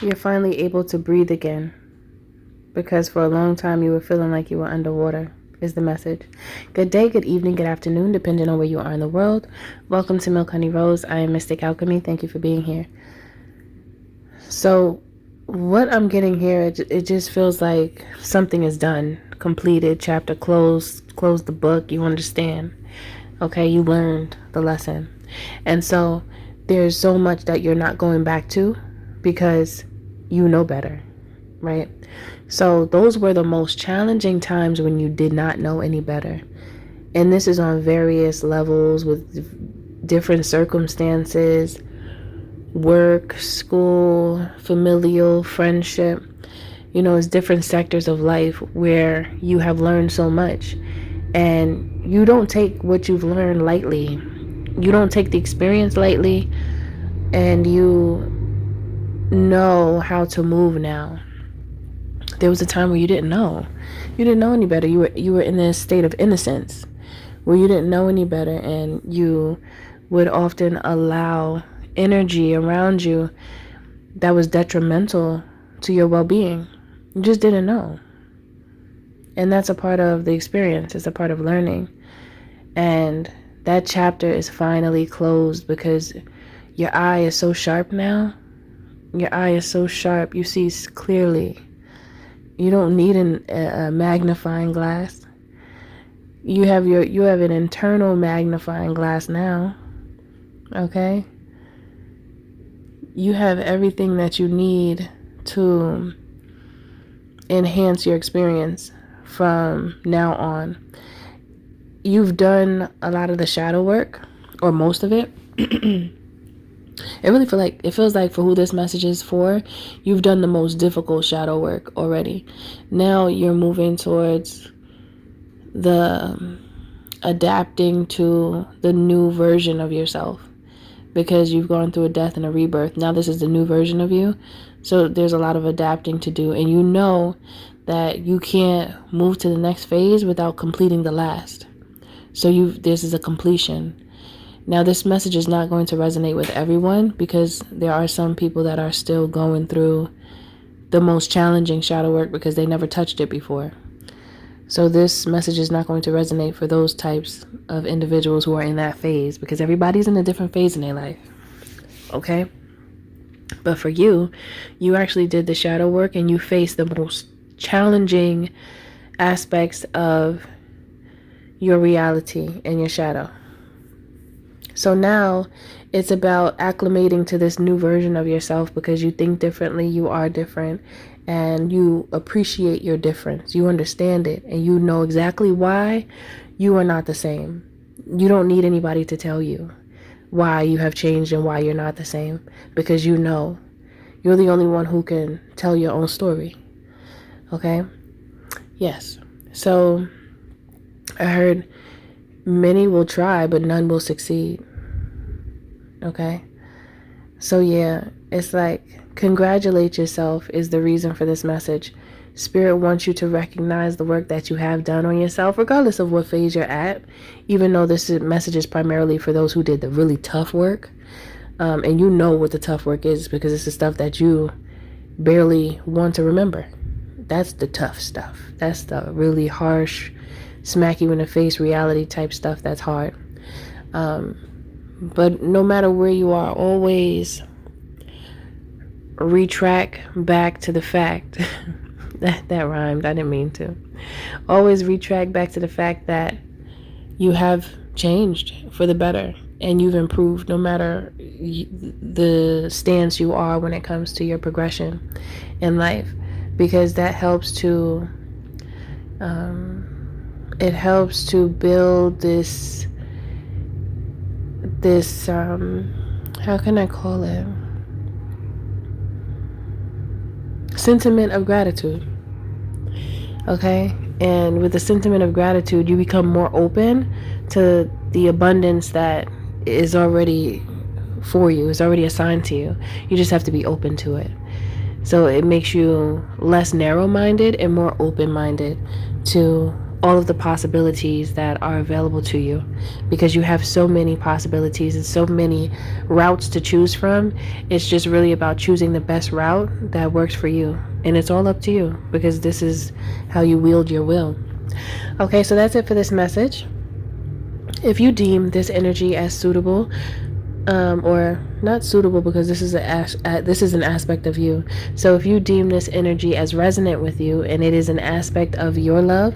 You're finally able to breathe again, because for a long time you were feeling like you were underwater, is the message. Good day, good evening, good afternoon, depending on where you are in the world. Welcome to Milk Honey Rose. I am Mystic Alchemy. Thank you for being here. So what I'm getting here, it just feels like something is done, completed, chapter closed, close the book, you understand. Okay, you learned the lesson. And so there's so much that you're not going back to because you know better, right? So those were the most challenging times when you did not know any better. And this is on various levels with different circumstances, work, school, familial, friendship. You know, it's different sectors of life where you have learned so much. And you don't take what you've learned lightly. You don't take the experience lightly. And you know how to move now. There was a time where you didn't know. You didn't know any better. You were in a state of innocence where you didn't know any better, and you would often allow energy around you that was detrimental to your well-being. You just didn't know. And that's a part of the experience. It's a part of learning. And that chapter is finally closed because your eye is so sharp now. Your eye is so sharp. You see clearly. You don't need a magnifying glass. You have an internal magnifying glass now. Okay? You have everything that you need to enhance your experience from now on. You've done a lot of the shadow work, or most of it. It feels like for who this message is for, you've done the most difficult shadow work already. Now you're moving towards the adapting to the new version of yourself, because you've gone through a death and a rebirth. Now this is the new version of you. So there's a lot of adapting to do, and you know that you can't move to the next phase without completing the last. So this is a completion. Now, this message is not going to resonate with everyone because there are some people that are still going through the most challenging shadow work because they never touched it before. So this message is not going to resonate for those types of individuals who are in that phase, because everybody's in a different phase in their life. Okay? But for you, you actually did the shadow work and you faced the most challenging aspects of your reality and your shadow. So now it's about acclimating to this new version of yourself because you think differently, you are different, and you appreciate your difference. You understand it, and you know exactly why you are not the same. You don't need anybody to tell you why you have changed and why you're not the same, because you know. You're the only one who can tell your own story. Okay? Yes. So I heard many will try, but none will succeed. Okay? So yeah, it's like, congratulate yourself is the reason for this message. Spirit wants you to recognize the work that you have done on yourself, regardless of what phase you're at, even though this message is primarily for those who did the really tough work. And you know what the tough work is because it's the stuff that you barely want to remember. That's the tough stuff. That's the really harsh, smack you in the face reality type stuff that's hard. But no matter where you are, always retract back to the fact that rhymed. I didn't mean to. Always retract back to the fact that you have changed for the better and you've improved no matter the stance you are when it comes to your progression in life, because that helps to it helps to build this how can I call it, sentiment of gratitude. Okay? And with the sentiment of gratitude, you become more open to the abundance that is already for you, is already assigned to you. You just have to be open to it. So it makes you less narrow-minded and more open-minded to all of the possibilities that are available to you, because you have so many possibilities and so many routes to choose from. It's just really about choosing the best route that works for you. And it's all up to you, because this is how you wield your will. Okay, so that's it for this message. If you deem this energy as suitable, or not suitable, because this is an aspect of you. So if you deem this energy as resonant with you and it is an aspect of your love,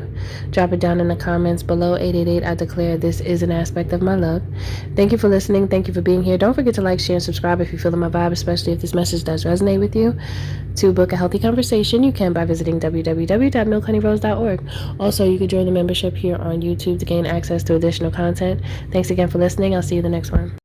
drop it down in the comments below. 888, I declare this is an aspect of my love. Thank you for listening. Thank you for being here. Don't forget to like, share, and subscribe if you feel my vibe, especially if this message does resonate with you. To book a healthy conversation, you can by visiting www.milkhoneyrose.org. Also, you can join the membership here on YouTube to gain access to additional content. Thanks again for listening. I'll see you in the next one.